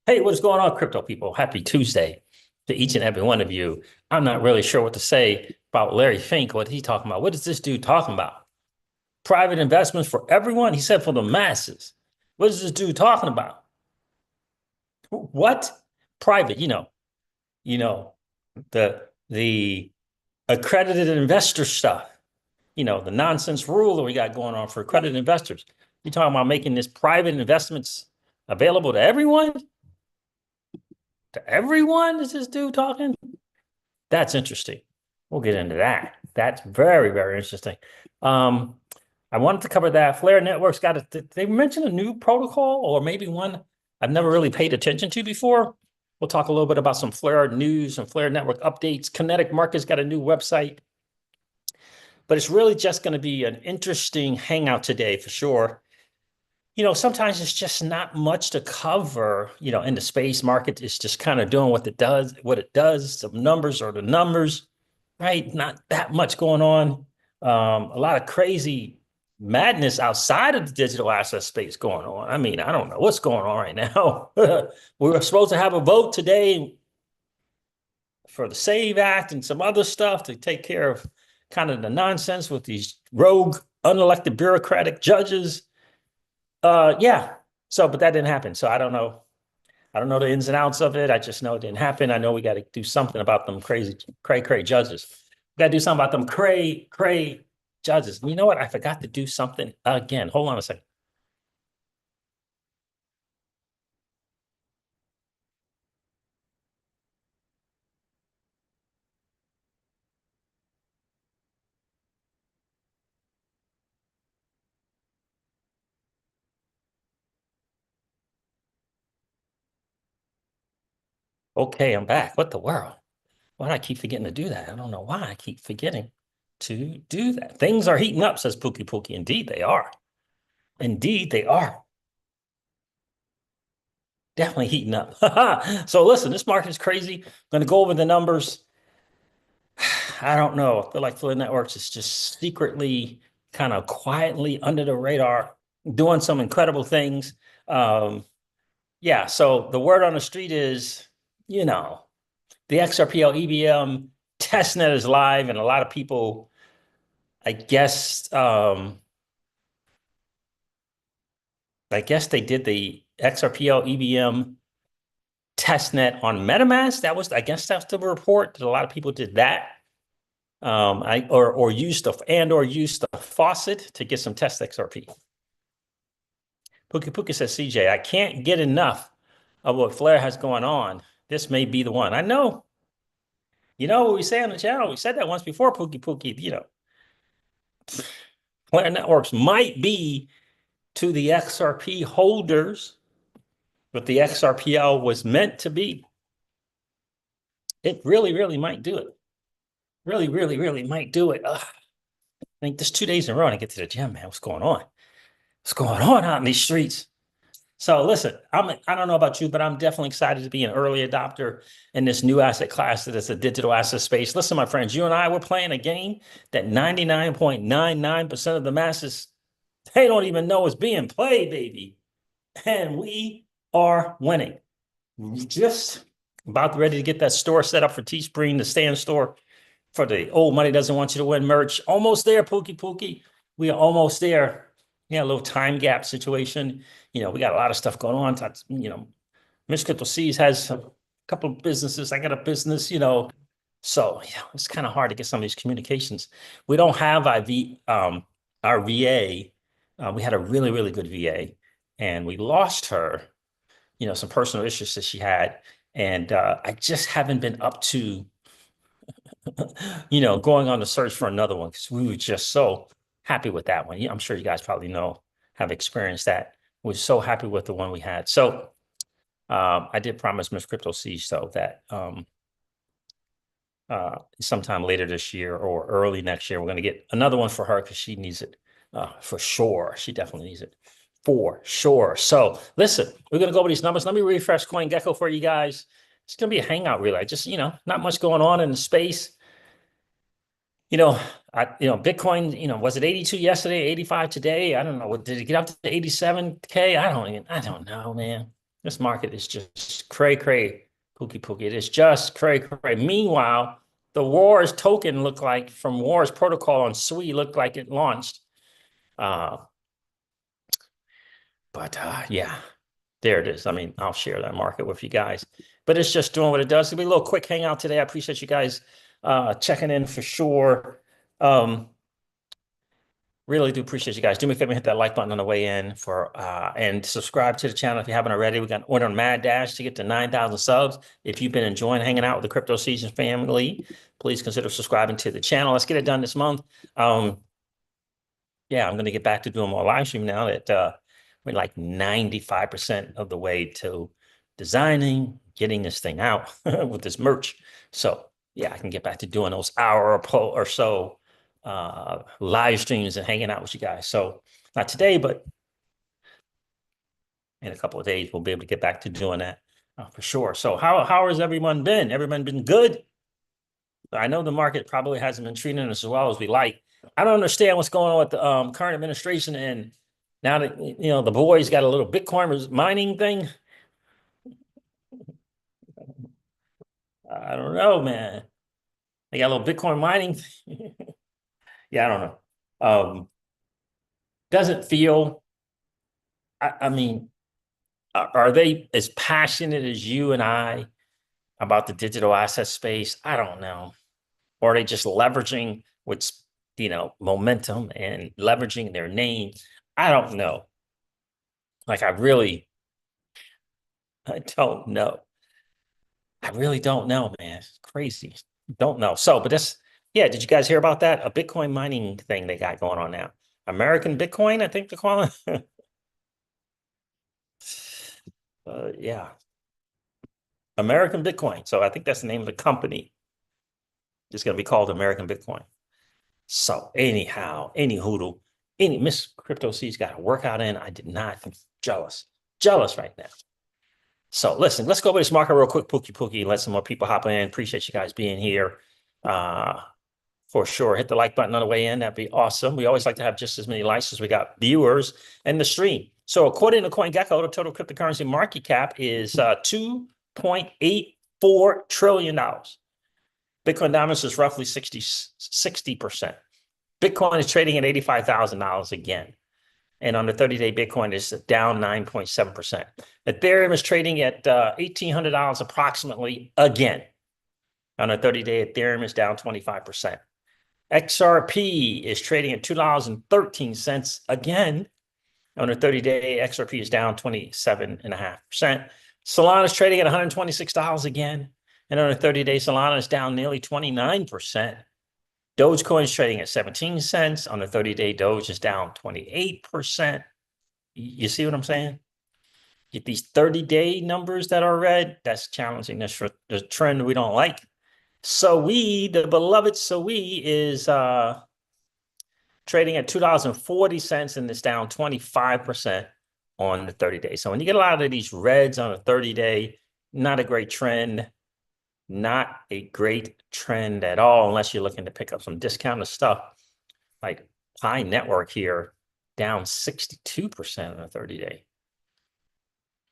Hey, what's going on, crypto people? Happy Tuesday to each and every one of you. I'm not really sure what to say about Larry Fink. What he talking about? What is this dude talking about? Private investments for everyone? He said for the masses. What is this dude talking about? What? Private, you know, the accredited investor stuff, the nonsense rule that we got going on for accredited investors. You talking about making this private investments available to everyone? To everyone is this dude talking? That's interesting. We'll get into that. That's very, very interesting. Um, I wanted to cover that. Flare Network's got a, did they mention a new protocol or maybe one I've never really paid attention to before? We'll talk a little bit about some Flare news and Flare Network updates. Kinetic Market's got a new website, but it's really just going to be an interesting hangout today for sure. Sometimes it's just not much to cover, in the space market. It's just kind of doing what it does. Some numbers are the numbers, right? Not that much going on. A lot of crazy madness outside of the digital asset space going on. I mean, I don't know what's going on right now. We were supposed to have a vote today for the SAVE Act and some other stuff to take care of kind of the nonsense with these rogue, unelected bureaucratic judges. Yeah. So, but that didn't happen. So I don't know. I don't know the ins and outs of it. I just know it didn't happen. I know we got to do something about them crazy, cray judges. We got to do something about them cray judges. You know what? I forgot to do something again. Hold on a second. Okay, I'm back. What the world? Why do I keep forgetting to do that? I don't know why I keep forgetting to do that. Things are heating up, says Pookie Pookie. Indeed, they are. Indeed, they are. Definitely heating up. So listen, this market is crazy. I'm going to go over the numbers. I don't know. I feel like Flynn Networks is just secretly, kind of quietly under the radar, doing some incredible things. Um, yeah, so the word on the street is, you know, the XRPL EVM testnet is live, and a lot of people, I guess they did the XRPL EVM testnet on MetaMask. I guess that's the report that a lot of people did that. Or used the faucet to get some test XRP. Pookie Pookie says, CJ, I can't get enough of what Flare has going on. This may be the one. I know. You know what we say on the channel? We said that once before, Pookie Pookie. Flare Networks might be to the XRP holders what the XRPL was meant to be. It really, really might do it. Really, really, really might do it. I think this 2 days in a row and I get to the gym, man. What's going on? What's going on out in these streets? So listen, I don't know about you, but I'm definitely excited to be an early adopter in this new asset class that is a digital asset space. Listen, my friends, you and I, we're playing a game that 99.99% of the masses, they don't even know is being played, baby. And we are winning. Just about ready to get that store set up for Teespring, the stand store for the old money doesn't want you to win merch. Almost there, Pookie Pookie. We are almost there. Yeah, a little time gap situation. We got a lot of stuff going on. Miss CryptoCeej has a couple of businesses. I got a business, So it's kind of hard to get some of these communications. We don't have our VA. We had a really, really good VA, and we lost her. Some personal issues that she had, and I just haven't been up to going on the search for another one because we were just so happy with that one. I'm sure you guys probably have experienced that. We're so happy with the one we had. So I did promise Miss CryptoCeej though that sometime later this year or early next year, we're going to get another one for her because she needs it for sure. She definitely needs it for sure. So listen, we're going to go over these numbers. Let me refresh CoinGecko for you guys. It's going to be a hangout, really. Just, not much going on in the space. Bitcoin, was it 82 yesterday, 85 today? I don't know. Did it get up to 87K? I don't know, man. This market is just cray cray, pookie pookie. It is just cray cray. Meanwhile, the Wars token looked like from Wars protocol on SWI looked like it launched. Yeah, there it is. I mean, I'll share that market with you guys, but it's just doing what it does. It'll be a little quick hangout today. I appreciate you guys checking in for sure. Really do appreciate you guys. Do me a favor and hit that like button on the way in and subscribe to the channel if you haven't already. We got an order on Mad Dash to get to 9,000 subs. If you've been enjoying hanging out with the CryptoCeej family, please consider subscribing to the channel. Let's get it done this month. Yeah, I'm going to get back to doing more live stream now that we're like 95% of the way to designing, getting this thing out with this merch. So yeah, I can get back to doing those hour or so live streams and hanging out with you guys. So not today, but in a couple of days, we'll be able to get back to doing that for sure. So how has everyone been? Everyone been good? I know the market probably hasn't been treating us as well as we like. I don't understand what's going on with the current administration, and now that the boys got a little Bitcoin mining thing. I don't know, man. They got a little Bitcoin mining. Yeah, I don't know. Doesn't feel. I mean, are they as passionate as you and I about the digital asset space? I don't know. Or are they just leveraging what's momentum and leveraging their name? I don't know. Like I don't know. I really don't know, man. It's crazy. Don't know. So, but yeah, did you guys hear about that? A Bitcoin mining thing they got going on now. American Bitcoin, I think they're calling it. Yeah. American Bitcoin. So I think that's the name of the company. It's going to be called American Bitcoin. So anyhow, any hoodle, Miss CryptoCeej got a workout in. I did not. I'm jealous right now. So listen, let's go over this market real quick, pookie, let some more people hop in. Appreciate you guys being here. For sure. Hit the like button on the way in. That'd be awesome. We always like to have just as many likes as we got viewers in the stream. So according to CoinGecko, the total cryptocurrency market cap is $2.84 trillion. Bitcoin dominance is roughly 60%. Bitcoin is trading at $85,000 again. And on the 30-day, Bitcoin is down 9.7%. Ethereum is trading at $1,800 approximately again. On a 30-day, Ethereum is down 25%. XRP is trading at $2.13 again. On a 30-day, XRP is down 27.5%. Solana is trading at $126 again. And on a 30-day, Solana is down nearly 29%. Dogecoin is trading at 17 cents. On the 30-day, Doge is down 28%. You see what I'm saying? Get these 30-day numbers that are red. That's challenging. That's the trend we don't like. SOE, the beloved SOE, is trading at $2.40 and it's down 25% on the 30-day. So when you get a lot of these reds on a 30-day, not a great trend. Not a great trend at all, unless you're looking to pick up some discounted stuff. Like Pi Network here, down 62% on a 30-day.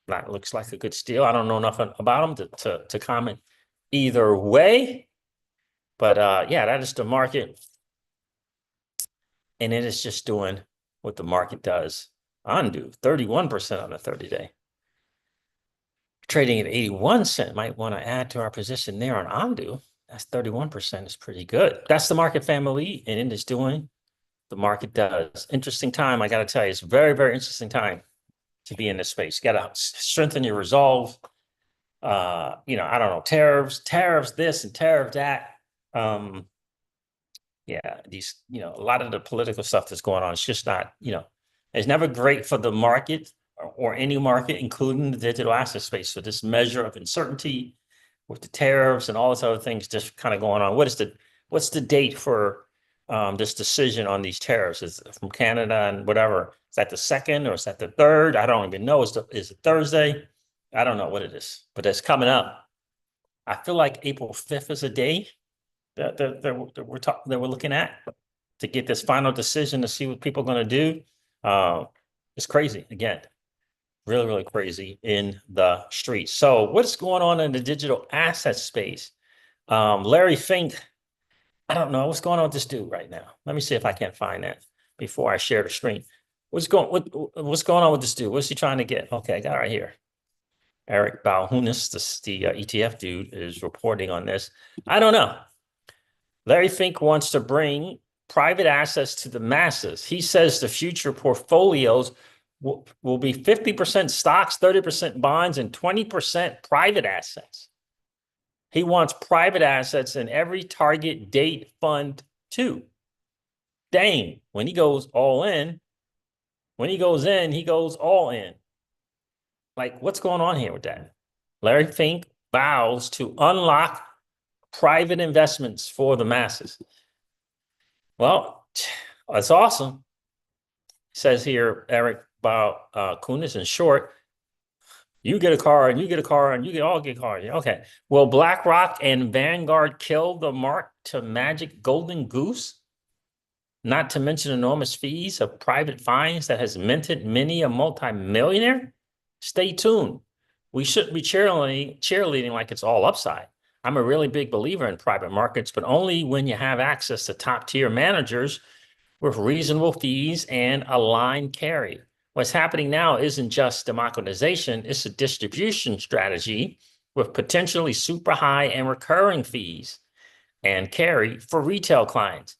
That looks like a good steal. I don't know enough about them to comment either way. But yeah, that is the market. And it is just doing what the market does. Undo, 31% on a 30-day. Trading at 81 cents. Might want to add to our position there on Undo. That's 31%. Is pretty good. That's the market family, and it is doing the market does. Interesting time, I got to tell you. It's a very, very interesting time to be in this space. You got to strengthen your resolve. I don't know, tariffs this and tariff that. Yeah, these, a lot of the political stuff that's going on, it's just not, it's never great for the market or any market, including the digital asset space. So this measure of uncertainty with the tariffs and all this other things just kind of going on. What's the date for this decision on these tariffs? Is it from Canada and whatever? Is that the 2nd or is that the 3rd? I don't even know. Is it Thursday? I don't know what it is, but it's coming up. I feel like April 5th is a day that we're looking at to get this final decision to see what people are going to do. It's crazy again. Really, really crazy in the streets. So what's going on in the digital asset space? Larry Fink, I don't know what's going on with this dude right now. Let me see if I can find that before I share the screen. What's going on with this dude? What's he trying to get? Okay, I got it right here. Eric Balhunis, the ETF dude, is reporting on this. I don't know. Larry Fink wants to bring private assets to the masses. He says the future portfolios will be 50% stocks, 30% bonds, and 20% private assets. He wants private assets in every target date fund too. Dang, when he goes all in, he goes all in. Like, what's going on here with that? Larry Fink vows to unlock private investments for the masses. Well, that's awesome. Says here, Eric Kunis, in short, you get a car and you get a car and you all get cars. Okay. Will BlackRock and Vanguard kill the mark to magic golden goose? Not to mention enormous fees of private fines that has minted many a multimillionaire? Stay tuned. We shouldn't be cheerleading like it's all upside. I'm a really big believer in private markets, but only when you have access to top tier managers with reasonable fees and aligned carry. What's happening now isn't just democratization, it's a distribution strategy with potentially super high and recurring fees and carry for retail clients.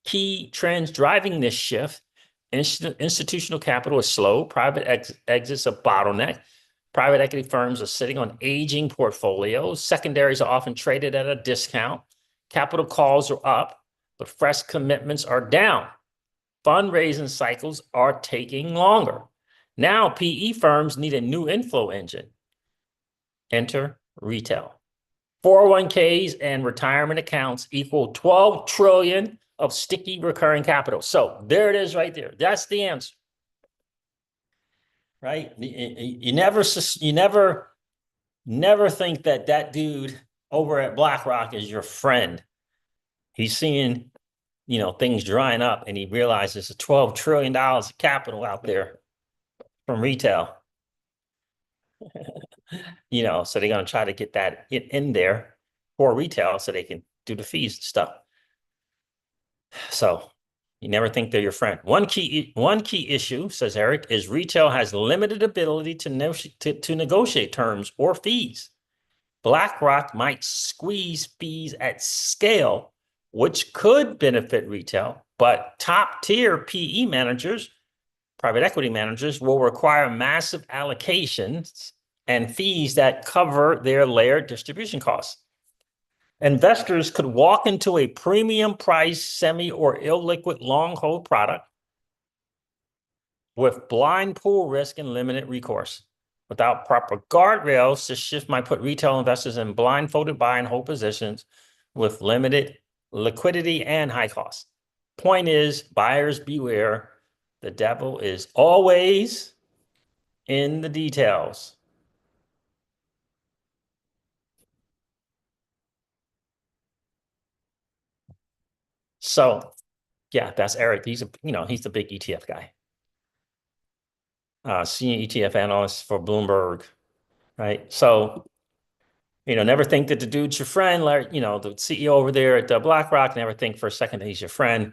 Key trends driving this shift: institutional capital is slow, private exits a bottleneck, private equity firms are sitting on aging portfolios, secondaries are often traded at a discount, capital calls are up, but fresh commitments are down. Fundraising cycles are taking longer. Now, PE firms need a new inflow engine. Enter retail. 401ks and retirement accounts equal 12 trillion of sticky recurring capital. So there it is right there. That's the answer. Right? You never think that dude over at BlackRock is your friend. He's seeing things drying up, and he realizes a $12 trillion of capital out there from retail. So they're going to try to get that in there for retail so they can do the fees and stuff. So you never think they're your friend. One key issue, says Eric, is retail has limited ability to negotiate terms or fees. BlackRock might squeeze fees at scale, which could benefit retail, but top-tier PE managers, private equity managers, will require massive allocations and fees that cover their layered distribution costs. Investors could walk into a premium price semi or illiquid long hold product with blind pool risk and limited recourse. Without proper guardrails, this shift might put retail investors in blindfolded buy and hold positions with limited liquidity and high costs. Point is, buyers beware. The devil is always in the details. So, yeah, that's Eric. He's the big ETF guy. Senior ETF analyst for Bloomberg, right? So, never think that the dude's your friend, like, the CEO over there at BlackRock, never think for a second that he's your friend.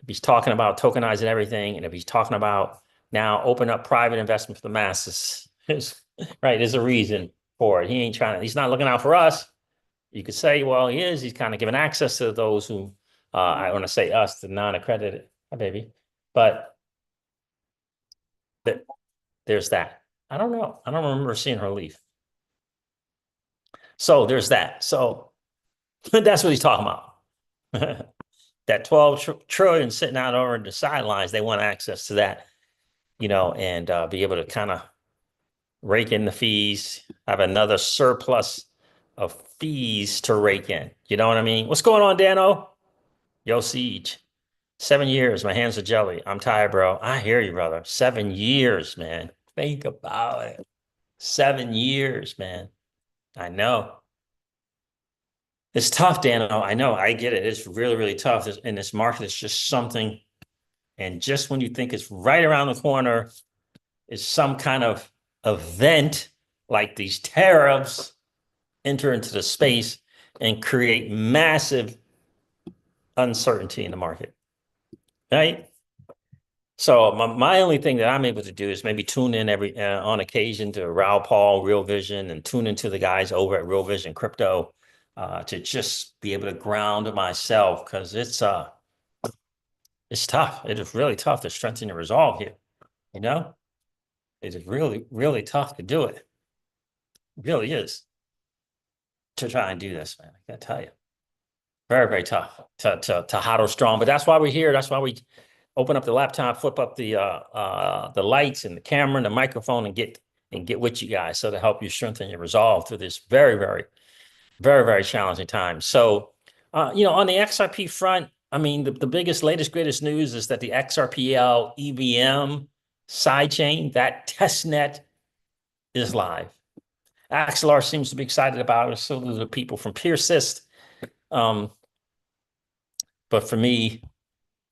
If he's talking about tokenizing everything, and if he's talking about now open up private investment for the masses, right, there's a reason for it. He's not looking out for us. You could say, well, he is. He's kind of giving access to those who, I want to say us, the non-accredited, baby. But there's that. I don't know. I don't remember seeing her leave. So there's that. So that's what he's talking about. That 12 trillion sitting out over the sidelines, they want access to that, and be able to kind of rake in the fees, have another surplus of fees to rake in. You know what I mean? What's going on, Dano? Yo, Siege. 7 years. My hands are jelly. I'm tired, bro. I hear you, brother. 7 years, man. Think about it. 7 years, man. I know. It's tough, Dano. I know. I get it. It's really, really tough. In this market, it's just something. And just when you think it's right around the corner, is some kind of event like these tariffs enter into the space and create massive uncertainty in the market, right? So my only thing that I'm able to do is maybe tune in every on occasion to Raoul Pal, Real Vision, and tune into the guys over at Real Vision Crypto to just be able to ground myself because it's tough. It is really tough to strengthen your resolve here. You know, it is really, really tough to do it. It really is to try and do this, man. I gotta tell you. Very, very tough to huddle strong. But that's why we're here. That's why we open up the laptop, flip up the lights and the camera and the microphone and get with you guys. So to help you strengthen your resolve through this very, very, very, very challenging time. So on the XRP front, I mean, the biggest, latest, greatest news is that the XRPL EVM sidechain, that testnet is live. Axelar seems to be excited about it. So do the people from Persist. But for me,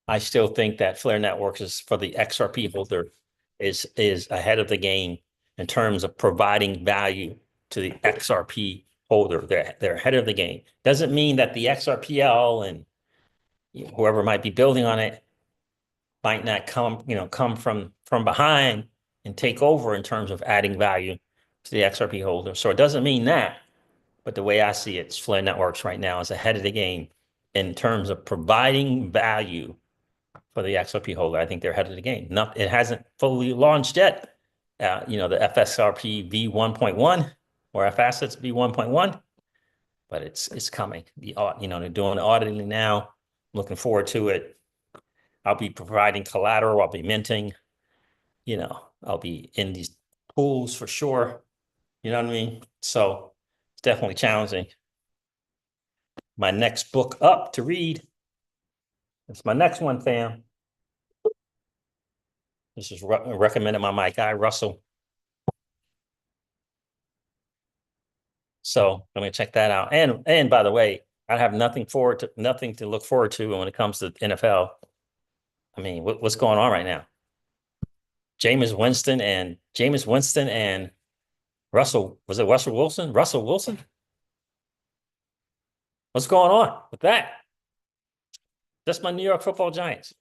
I still think that Flare Networks is for the XRP holder is ahead of the game in terms of providing value to the XRP holder. They're ahead of the game. Doesn't mean that the XRPL and whoever might be building on it might not come from behind and take over in terms of adding value to the XRP holder. So it doesn't mean that, but the way I see it, Flare Networks right now is ahead of the game in terms of providing value for the XRP holder. I think they're ahead of the game. It hasn't fully launched yet. The FSRP V1.1 or F assets V1.1, but it's coming. They're doing the auditing now. Looking forward to it. I'll be providing collateral. I'll be minting. I'll be in these pools for sure. You know what I mean? So it's definitely challenging. My next book up to read. It's my next one, fam. This is recommended by my guy, Russell. So I'm going to check that out. And by the way, I have nothing to look forward to when it comes to NFL. I mean, what's going on right now? Jameis Winston and Russell, was it Russell Wilson? Russell Wilson? What's going on with that? That's my New York Football Giants.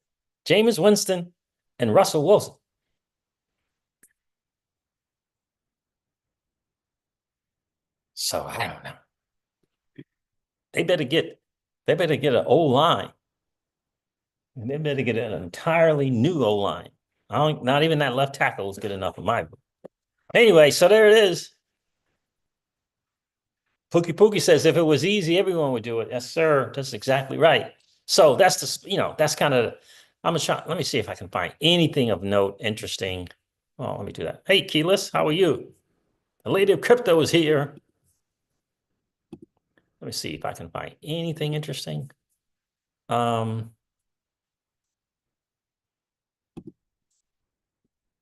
Jameis Winston and Russell Wilson. So I don't know. They better get an O line. And they better get an entirely new O line. Not even that left tackle is good enough in my book. Anyway, so there it is. Pookie says, if it was easy, everyone would do it. Yes, sir. That's exactly right. So that's that's kind of, let me see if I can find anything of note, interesting. Oh, let me do that. Hey, Keyless, how are you? The lady of crypto is here. Let me see if I can find anything interesting.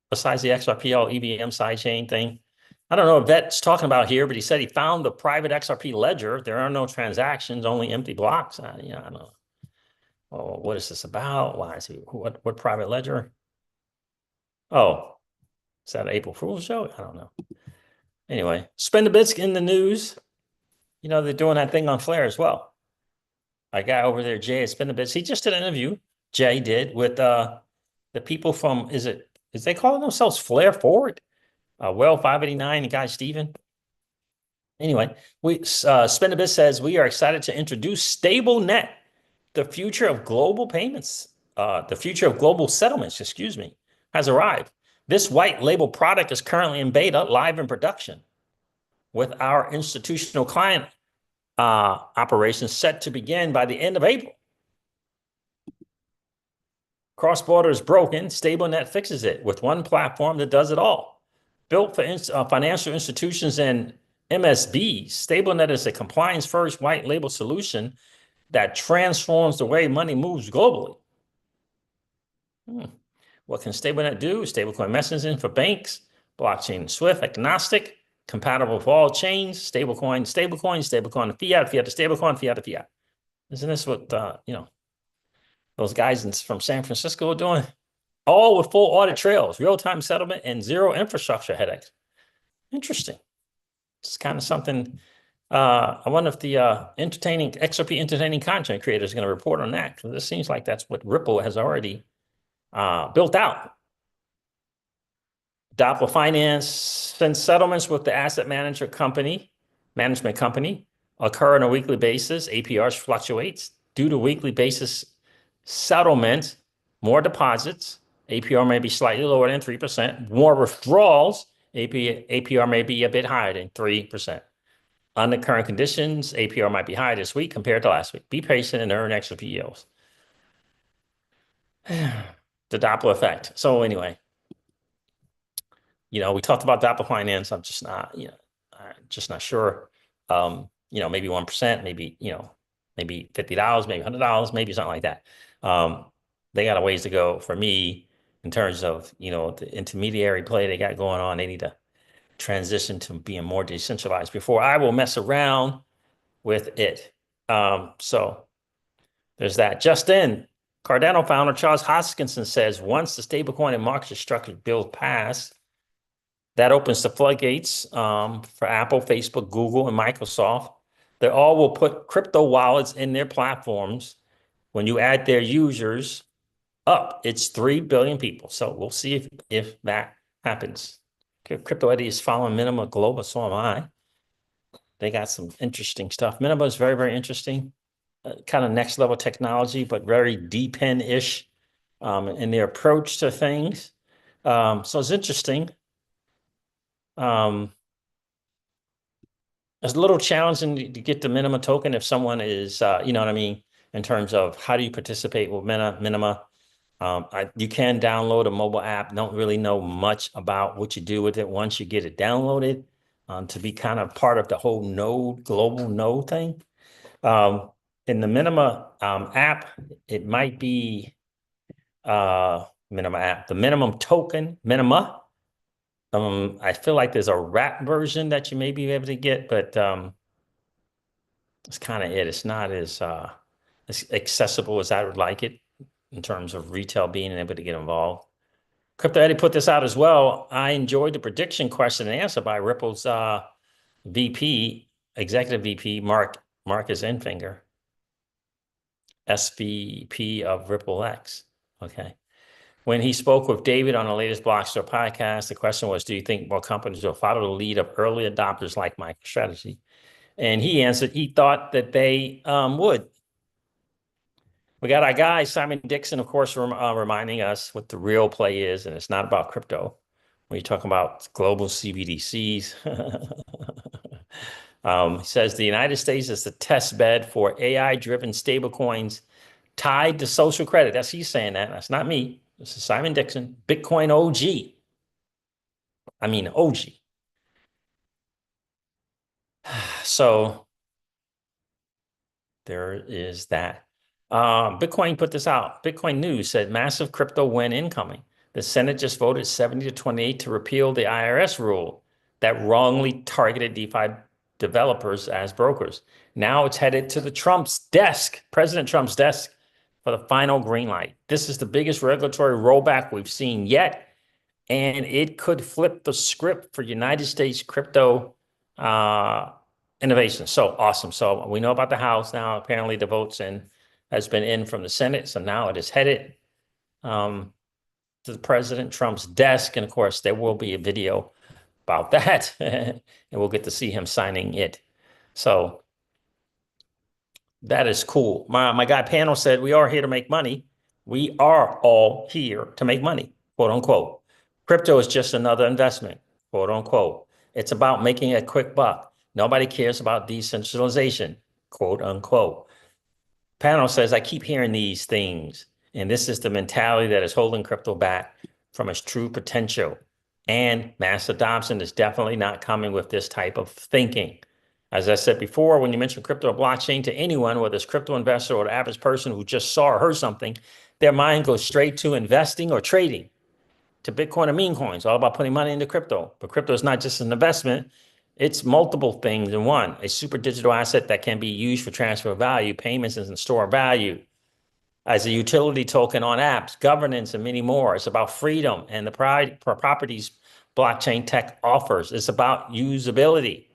Besides the XRPL EVM sidechain thing. I don't know if that's talking about here, but he said he found the private XRP ledger. There are no transactions, only empty blocks. I don't know. Oh, what is this about? Why is he, what private ledger? Oh, is that an April Fool's show? I don't know. Anyway, Spend the Bits in the news. They're doing that thing on Flare as well. Our guy over there, Jay at Spend the Bits, he just did an interview. Jay did with the people from, is they calling themselves Flare Forward? Well, 589, the guy Steven. Anyway, Spend a Bit says we are excited to introduce StableNet, the future of global payments, the future of global settlements, excuse me, has arrived. This white label product is currently in beta, live in production, with our institutional client operations set to begin by the end of April. Cross-border is broken. StableNet fixes it with one platform that does it all. Built for financial institutions and MSBs, StableNet is a compliance-first white label solution that transforms the way money moves globally. What can StableNet do? Stablecoin messaging for banks, blockchain Swift agnostic, compatible with all chains, stablecoin to fiat, fiat to stablecoin, fiat to fiat. Isn't this what those guys from San Francisco are doing? All with full audit trails, real-time settlement, and zero infrastructure headaches. Interesting. It's kind of something. I wonder if the entertaining XRP entertaining content creator is going to report on that, because it seems like that's what Ripple has already built out. Doppler Finance, since settlements with the asset management company occur on a weekly basis, APRs fluctuates due to weekly basis settlement, more deposits, APR may be slightly lower than 3%, more withdrawals, APR may be a bit higher than 3%. Under current conditions, APR might be higher this week compared to last week. Be patient and earn extra PEOs. The Doppler effect. So anyway, we talked about Doppler finance. I'm just not, just not sure. Maybe 1%, maybe, maybe $50, maybe $100, maybe something like that. They got a ways to go for me in terms of, the intermediary play they got going on. They need to transition to being more decentralized before I will mess around with it. So there's that. Just in, Cardano founder Charles Hoskinson says once the stablecoin and market structure bill pass, that opens the floodgates for Apple, Facebook, Google, and Microsoft. They all will put crypto wallets in their platforms. When you add their users up, it's 3 billion people. So we'll see if that happens. Crypto Eddie is following Minima Global, so am I. They got some interesting stuff. Minima is very, very interesting. Kind of next level technology, but very deep-ish in their approach to things. So it's interesting. It's a little challenging to get the Minima token if someone is, you know what I mean, in terms of how do you participate with Minima. You can download a mobile app. Don't really know much about what you do with it once you get it downloaded to be kind of part of the whole node, global node thing. In the Minima app, it might be Minima app, the minimum token, Minima. I feel like there's a wrap version that you may be able to get, but it's kind of it. It's not as accessible as I would like it in terms of retail being able to get involved. Crypto Eddie put this out as well. I enjoyed the prediction question and answer by Ripple's executive VP, Marcus Enfinger, SVP of Ripple X. Okay. When he spoke with David on the latest Blockstore podcast, the question was, do you think more companies will follow the lead of early adopters like MicroStrategy? And he answered, he thought that they would. We got our guy, Simon Dixon, of course, reminding us what the real play is, and it's not about crypto. When you're talking about global CBDCs, he says the United States is the test bed for AI-driven stablecoins tied to social credit. That's he's saying that. That's not me. This is Simon Dixon, Bitcoin OG. I mean, OG. So there is that. Bitcoin put this out. Bitcoin News said massive crypto win incoming. The Senate just voted 70 to 28 to repeal the IRS rule that wrongly targeted DeFi developers as brokers. Now it's headed to the President Trump's desk, for the final green light. This is the biggest regulatory rollback we've seen yet, and it could flip the script for United States crypto innovation. So awesome. So we know about the House now. Apparently the votes has been in from the Senate. So now it is headed to the President Trump's desk. And of course, there will be a video about that, and we'll get to see him signing it. So that is cool. My guy Panel said, we are here to make money. We are all here to make money, quote unquote. Crypto is just another investment, quote unquote. It's about making a quick buck. Nobody cares about decentralization, quote unquote. Panel says, I keep hearing these things, and this is the mentality that is holding crypto back from its true potential. And mass adoption is definitely not coming with this type of thinking. As I said before, when you mention crypto or blockchain to anyone, whether it's crypto investor or the average person who just saw or heard something, their mind goes straight to investing or trading, to Bitcoin or meme coins, all about putting money into crypto. But crypto is not just an investment. It's multiple things in one, a super digital asset that can be used for transfer of value, payments, and store of value, as a utility token on apps, governance, and many more. It's about freedom and the properties blockchain tech offers. It's about usability.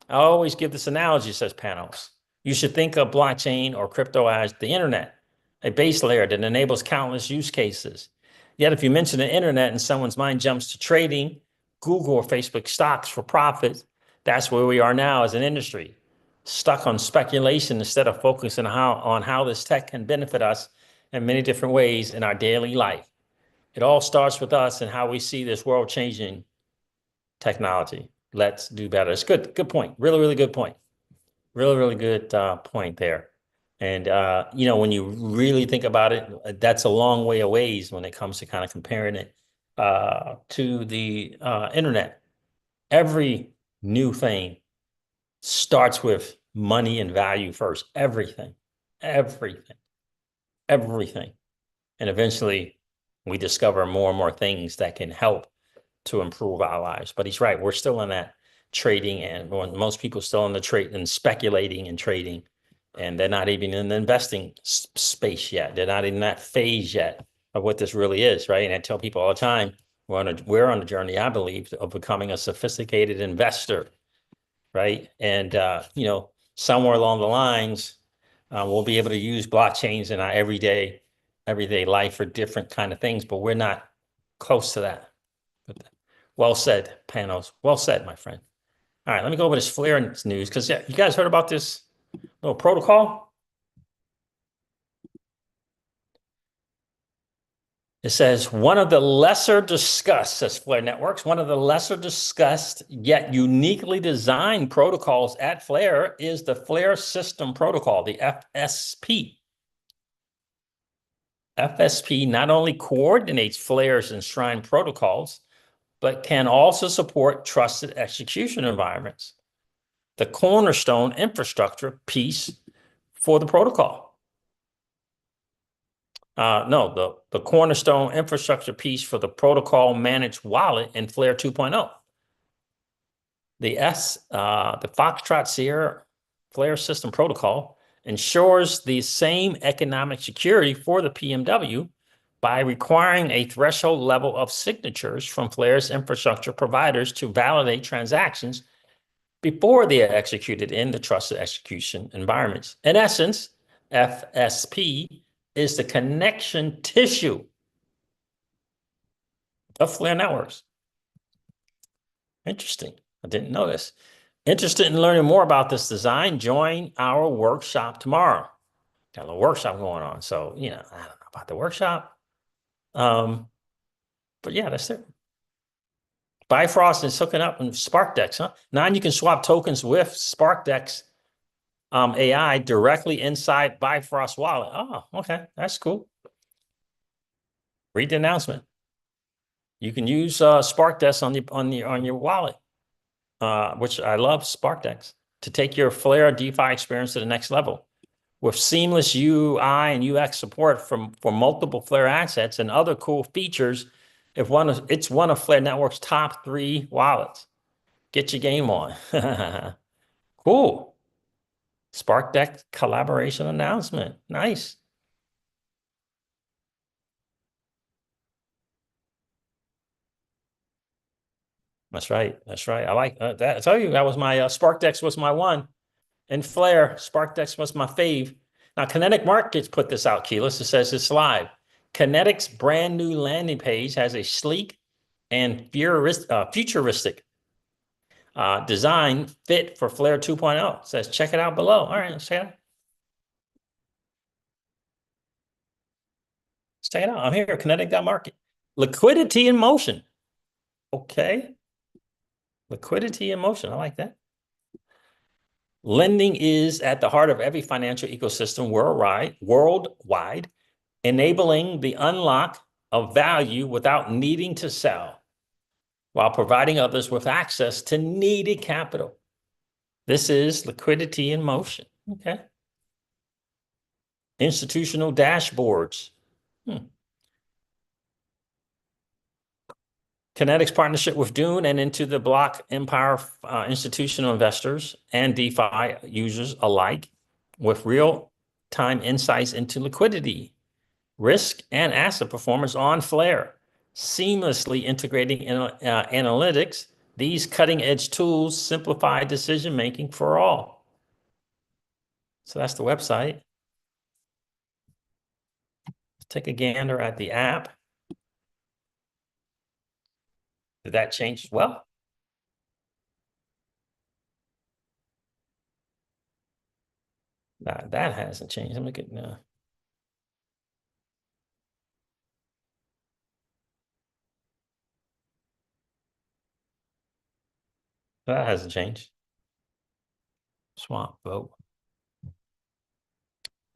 I always give this analogy, says Panos. You should think of blockchain or crypto as the internet, a base layer that enables countless use cases. Yet if you mention the internet and someone's mind jumps to trading, Google or Facebook stocks for profit, that's where we are now as an industry, stuck on speculation instead of focusing on how this tech can benefit us in many different ways in our daily life. It all starts with us and how we see this world changing technology. Let's do better. It's good. Good point. Really, really good point. Really, really good point there. And, when you really think about it, that's a long way away when it comes to kind of comparing it to the internet. Every new thing starts with money and value first. Everything, everything, everything. And eventually we discover more and more things that can help to improve our lives. But he's right. We're still in that trading, and most people still in the trade and speculating and trading, and they're not even in the investing space yet. They're not in that phase yet of what this really is, right? And I tell people all the time, we're on a journey, I believe, of becoming a sophisticated investor, right? And somewhere along the lines, we'll be able to use blockchains in our everyday life for different kind of things, but we're not close to that. Well said, Panos. Well said, my friend. All right, let me go over this Flare news because you guys heard about this little protocol? It says one of the lesser discussed, says Flare Networks, one of the lesser discussed yet uniquely designed protocols at Flare is the Flare System Protocol, the FSP. FSP not only coordinates Flare's enshrined protocols, but can also support trusted execution environments, the cornerstone infrastructure piece for the protocol. No, the cornerstone infrastructure piece for the protocol managed wallet in Flare 2.0. The Foxtrot Sierra Flare System Protocol ensures the same economic security for the PMW by requiring a threshold level of signatures from Flare's infrastructure providers to validate transactions before they are executed in the trusted execution environments. In essence, FSP is the connection tissue of Flare networks. Interesting. I didn't know this. Interested in learning more about this design? Join our workshop tomorrow. Got a little workshop going on. So, I don't know about the workshop. But yeah, that's it. Bifrost is hooking up in SparkDex, huh? Now you can swap tokens with SparkDex AI directly inside Bifrost wallet. Oh, okay. That's cool. Read the announcement. You can use SparkDex on your wallet, which I love SparkDex, to take your Flare DeFi experience to the next level. With seamless UI and UX support for multiple Flare assets and other cool features, it's one of Flare Network's top 3 wallets. Get your game on. Cool. SparkDex collaboration announcement. Nice. That's right. That's right. I like that. I tell you, that was my SparkDex was my one. And Flare, SparkDex was my fave. Now, Kinetic Markets put this out, Keyless. It says it's live. Kinetic's brand new landing page has a sleek and futuristic design fit for Flare 2.0. It says, check it out below. All right, let's check it out. Let's check it out. I'm here at Kinetic.market. Liquidity in motion. Okay. Liquidity in motion. I like that. Lending is at the heart of every financial ecosystem worldwide, enabling the unlock of value without needing to sell, while providing others with access to needed capital. This is liquidity in motion. Okay. Institutional dashboards. Kinetic's partnership with Dune and Into the Block Empire institutional investors and DeFi users alike, with real-time insights into liquidity, risk, and asset performance on Flare. seamlessly integrating analytics. These cutting-edge tools simplify decision-making for all. So that's the website. Take a gander at the app. Did that change? Well, that hasn't changed. Let me get that hasn't changed. Swamp vote.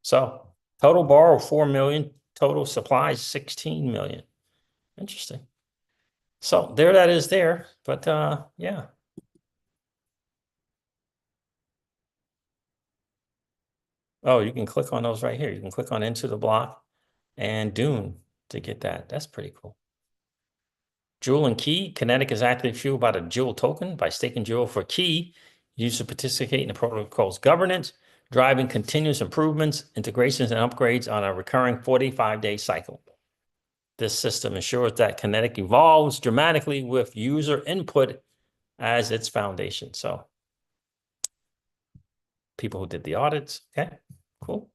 So total borrow 4 million, total supplies 16 million. Interesting. So there that is there, but yeah. Oh, you can click on those right here. You can click on into the block and Dune to get that. That's pretty cool. Jewel and Key. Kinetic is actively fueled by the Jewel token. By staking Jewel for Key, users participate in the protocol's governance, driving continuous improvements, integrations, and upgrades on a recurring 45-day cycle. This system ensures that Kinetic evolves dramatically with user input as its foundation. So people who did the audits, okay, cool.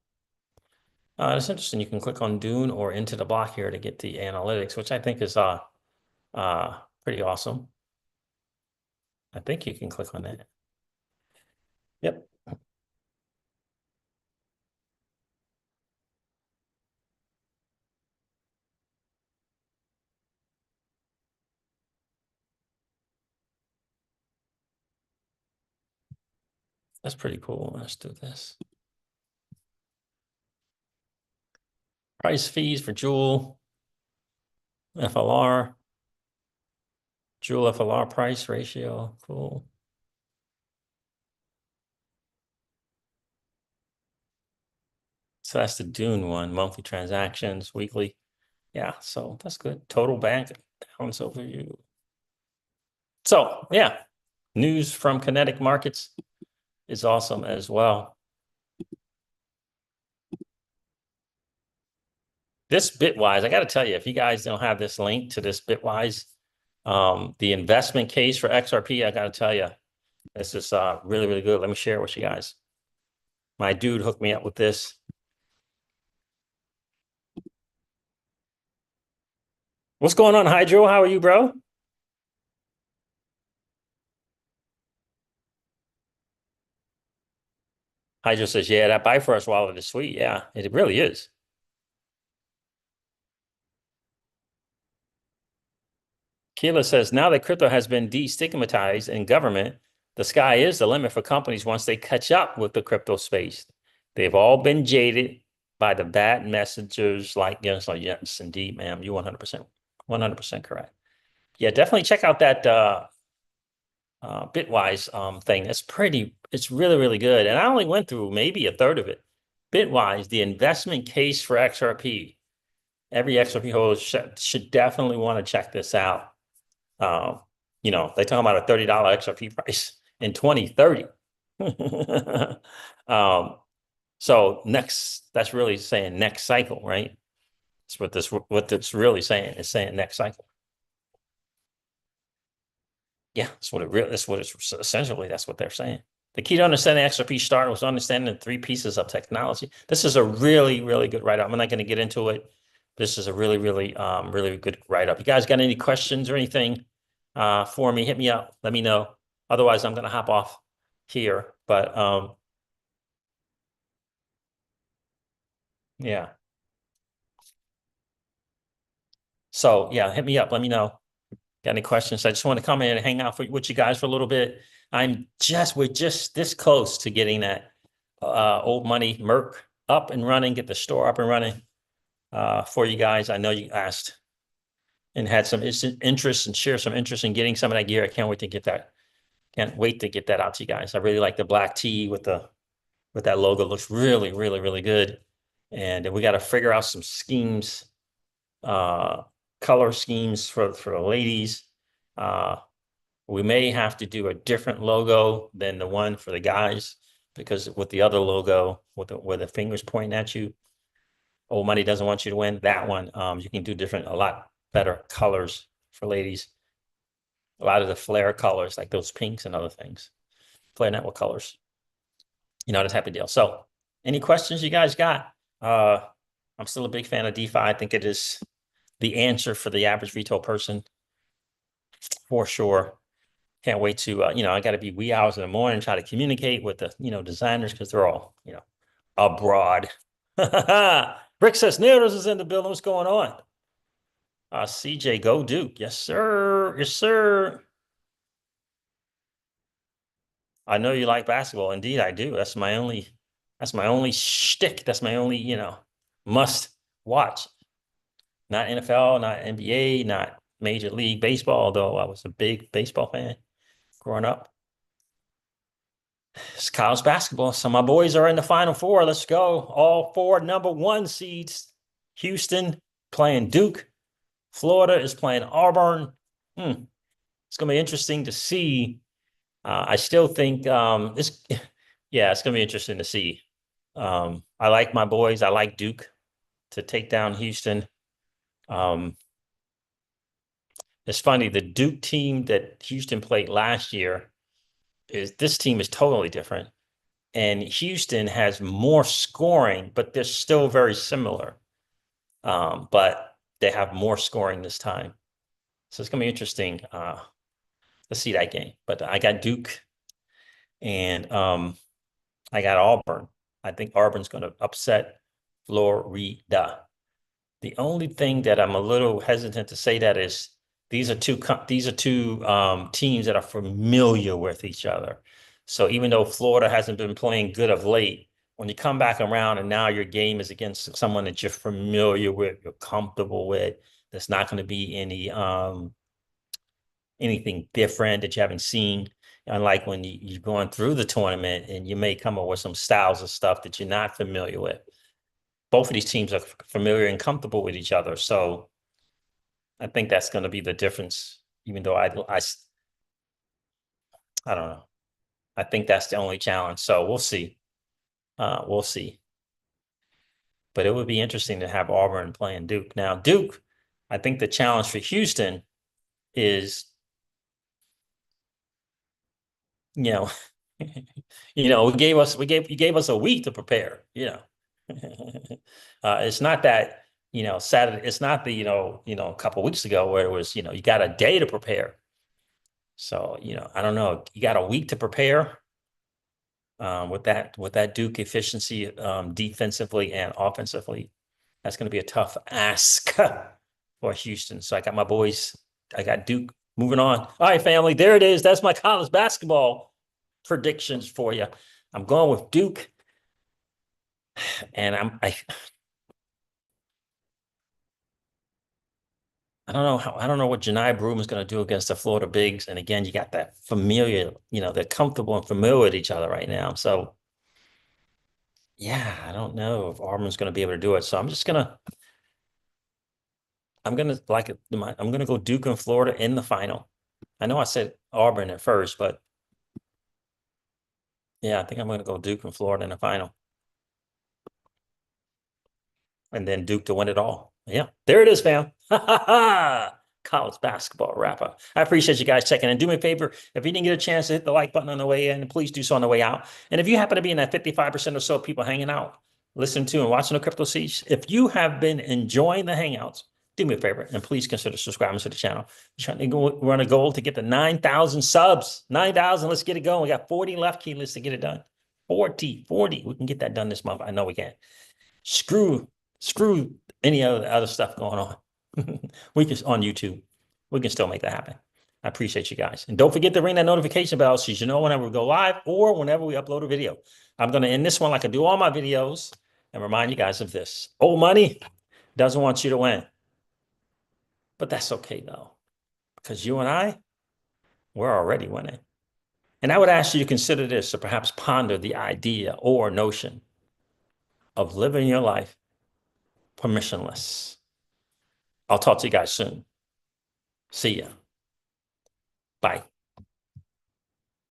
It's interesting. You can click on Dune or into the block here to get the analytics, which I think is pretty awesome. I think you can click on that. Yep. That's pretty cool. Let's do this. Price fees for Jewel, FLR, Jewel FLR price ratio. Cool. So that's the Dune one, monthly transactions, weekly. Yeah, so that's good. Total bank balance overview. So yeah, news from Kinetic Markets is awesome as well. This Bitwise, I got to tell you, if you guys don't have this link to this Bitwise, the investment case for XRP, I got to tell you, this is really, really good. Let me share it with you guys. My dude hooked me up with this. What's going on, Hydro? How are you, bro? Hydro says, yeah, that Bifrost wallet is sweet. Yeah, it really is. Keela says, now that crypto has been destigmatized in government, the sky is the limit for companies once they catch up with the crypto space. They've all been jaded by the bad messengers like, yes, like, yes, indeed, ma'am, you 100% correct. Yeah, definitely check out that Bitwise thing. It's really, really good. And I only went through maybe a third of it. Bitwise, the investment case for XRP. Every XRP holder should definitely want to check this out. You know, they talk about a $30 XRP price in 2030. So that's really saying next cycle, right? That's what it's really saying. It's saying next cycle. Yeah, that's what it's essentially, that's what they're saying. The key to understanding XRP start was understanding the three pieces of technology. This is a really, really good write-up. I'm not going to get into it. This is a really, really, really good write-up. You guys got any questions or anything for me? Hit me up. Let me know. Otherwise, I'm going to hop off here. But yeah. So yeah, hit me up. Let me know. Got any questions? I just want to come in and hang out with you guys for a little bit. We're just this close to getting that old money Merc up and running, get the store up and running for you guys. I know you asked and had some interest and share some interest in getting some of that gear. I can't wait to get that. Can't wait to get that out to you guys. I really like the black tee with that logo. It looks really, really, really good. And we got to figure out some schemes, color schemes for the ladies. We may have to do a different logo than the one for the guys, because with the other logo, where the fingers pointing at you, old money doesn't want you to win. That one, you can do a lot better colors for ladies. A lot of the flare colors, like those pinks and other things. Flare network colors. You know, that type of deal. So any questions you guys got? I'm still a big fan of DeFi. I think it is the answer for the average retail person for sure. Can't wait to, I got to be wee hours in the morning, try to communicate with the, designers because they're all, abroad. Rick says, Neros is in the building. What's going on? CJ, go Duke. Yes, sir. Yes, sir. I know you like basketball. Indeed, I do. That's my only shtick. That's my only, must watch. Not NFL, not NBA, not Major League Baseball, although I was a big baseball fan growing up. It's college basketball. So my boys are in the Final Four. Let's go. All four #1 seeds. Houston playing Duke. Florida is playing Auburn. It's going to be interesting to see. I still think it's going to be interesting to see. I like my boys. I like Duke to take down Houston. It's funny, the Duke team that Houston played last year this team is totally different. And Houston has more scoring, but they're still very similar. But they have more scoring this time. So it's going to be interesting to see that game. But I got Duke and I got Auburn. I think Auburn's going to upset Florida. The only thing that I'm a little hesitant to say that is these are two teams that are familiar with each other. So even though Florida hasn't been playing good of late, when you come back around and now your game is against someone that you're familiar with, you're comfortable with, there's not going to be any anything different that you haven't seen. Unlike when you're going through the tournament and you may come up with some styles of stuff that you're not familiar with. Both of these teams are familiar and comfortable with each other. So I think that's going to be the difference, even though I don't know. I think that's the only challenge. So we'll see. We'll see. But it would be interesting to have Auburn playing Duke. Now, Duke, I think the challenge for Houston is, you gave us a week to prepare, it's not that, Saturday, it's not the, a couple of weeks ago where it was, you got a day to prepare. So, I don't know. You got a week to prepare with that Duke efficiency defensively and offensively. That's going to be a tough ask for Houston. So I got my boys. I got Duke. Moving on. All right, family. There it is. That's my college basketball predictions for you. I'm going with Duke, and I don't know what Janai Broome is going to do against the Florida Bigs. And again, you got that familiar, they're comfortable and familiar with each other right now. So yeah, I don't know if Auburn's going to be able to do it. So I'm gonna go Duke and Florida in the final. I know I said Auburn at first, but yeah, I think I'm gonna go Duke and Florida in the final. And then Duke to win it all. Yeah, there it is, fam. College basketball wrapper. I appreciate you guys checking in. Do me a favor, if you didn't get a chance to hit the like button on the way in, please do so on the way out. And if you happen to be in that 55% or so of people hanging out, listening to and watching the CryptoCeej, if you have been enjoying the hangouts, do me a favor and please consider subscribing to the channel. We're on a goal to get to 9,000 subs. 9,000, let's get it going. We got 40 left, keyless to get it done. 40. We can get that done this month. I know we can. Screw any other stuff going on. We can on YouTube. We can still make that happen. I appreciate you guys. And don't forget to ring that notification bell so you know whenever we go live or whenever we upload a video. I'm going to end this one like I do all my videos and remind you guys of this. Old money doesn't want you to win. But that's okay, though, because you and I, we're already winning. And I would ask you to consider this or perhaps ponder the idea or notion of living your life permissionless. I'll talk to you guys soon. See ya. Bye.